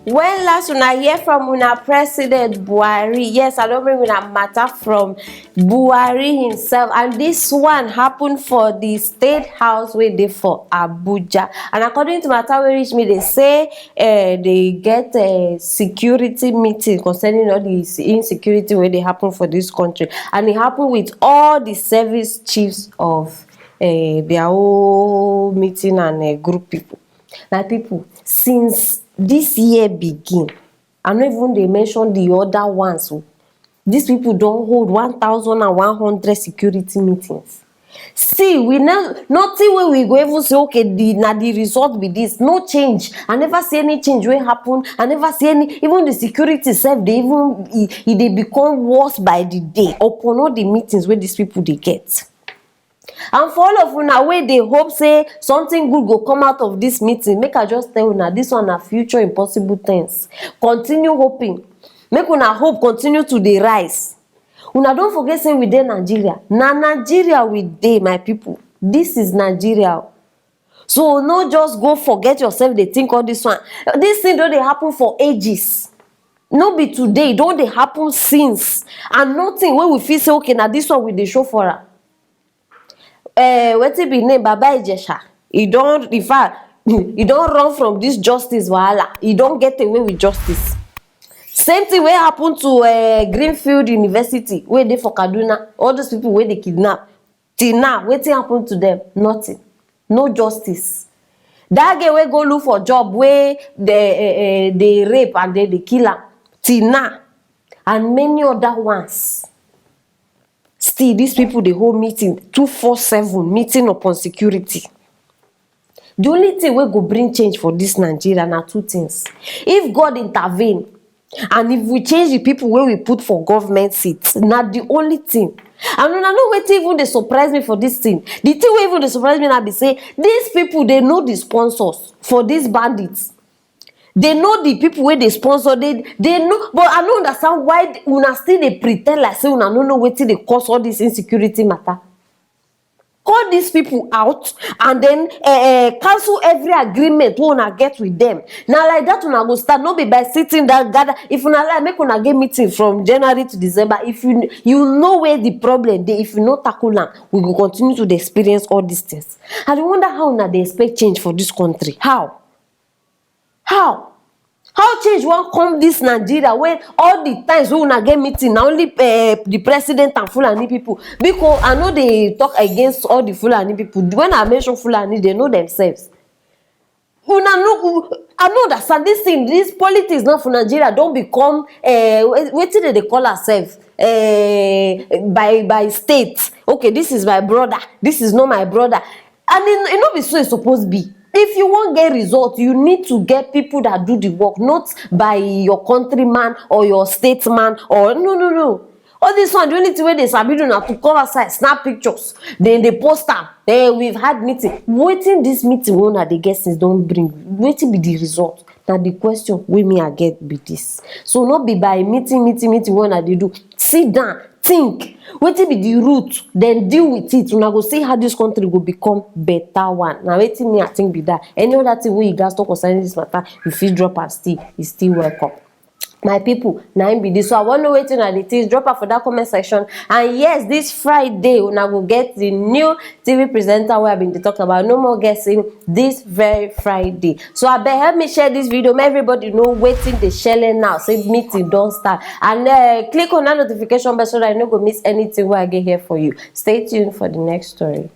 When last una hear from una President Buhari? Yes, I don't bring una matter from Buhari himself, and this one happened for the State House wey dey for Abuja. And according to matter wey reach me, they say they get a security meeting concerning all the insecurity wey dey happen for this country, and it happen with all the service chiefs of their whole meeting and group people. Now, people, since this year begin, I no even dey mention the other ones. These people don hold 1,100 security meetings. See, we now nothing wey we go even say okay, the result be this. No change. I never see any change wey happen. I never see any. Even the security self, they become worse by the day upon all the meetings where these people they get. And for all of una wey dey hope say something good go come out of this meeting, make I just tell una this one na future impossible things. Continue hoping. Make una hope continue to dey rise. Una don't forget say we dey Nigeria. Na Nigeria we dey, my people. This is Nigeria. So no just go forget yourself, they think all this one. This thing don dey happen for ages. No be today, don dey happen since. And nothing wey we feel say okay, na this one we dey show for am. Wetin be name Baba Ijesha? He don't, in fact, he don't run from this justice wahala. He don't get away with justice. Same thing wey happen to Greenfield University wey dey for Kaduna. All those people wey they kidnap, till now wetin happen to them? Nothing. No justice. That girl wey go look for job wey they rape and then they kill am, till now, and many other ones. Still, these people they hold meeting 247 meeting upon security. The only thing we go bring change for this Nigeria na two things. If God intervene, and if we change the people where we put for government seats, not the only thing. And una know wetin even they surprise me for this thing. The thing wey even they surprise me now be say these people they know the sponsors for these bandits. They know the people where they sponsor. They know, but I don't understand why una still they pretend like say una no know wetin they cause all this insecurity matter. Call these people out and then cancel every agreement we una get with them. Now like that una go start, not be by sitting down gather. If una like make una get meeting from January to December, if you know where the problem dey, if you no tackle am, we go continue to experience all these things. I dey wonder how una dey expect change for this country. How change won't come this Nigeria when all the times we una get meeting na only the president and Fulani people? Because I know they talk against all the Fulani people. When I mention Fulani, they know themselves. Una know, I know understand this thing. This politics not for Nigeria don't become wetin they call ourselves by state. Okay, this is my brother. This is not my brother, and it not be so it's supposed to be. If you won't get results, you need to get people that do the work, not by your countryman or your statesman or no. All this one, the only thing where they sabi do now to come outside, snap pictures, then they post them. Hey, we've had meeting. Waiting this meeting when they get since don't bring. Waiting be the result. Now the question we me I get be this. So not be by meeting when they do. Sit down, think. Wetin be the root, then deal with it. Una go see how this country will become better one. Now wetin me I think be that. Any other thing wey you guys talk concerning this matter, you feel drop and still welcome. My people, now be this. So I want to wait till the things drop out for that comment section. And yes, this Friday una go get the new TV presenter where I've been talking about. No more guessing this very Friday. So I beg help me share this video. Make everybody know waiting the shelling now. Say meeting don't start. And click on that notification bell so that you no go miss anything where I get here for you. Stay tuned for the next story.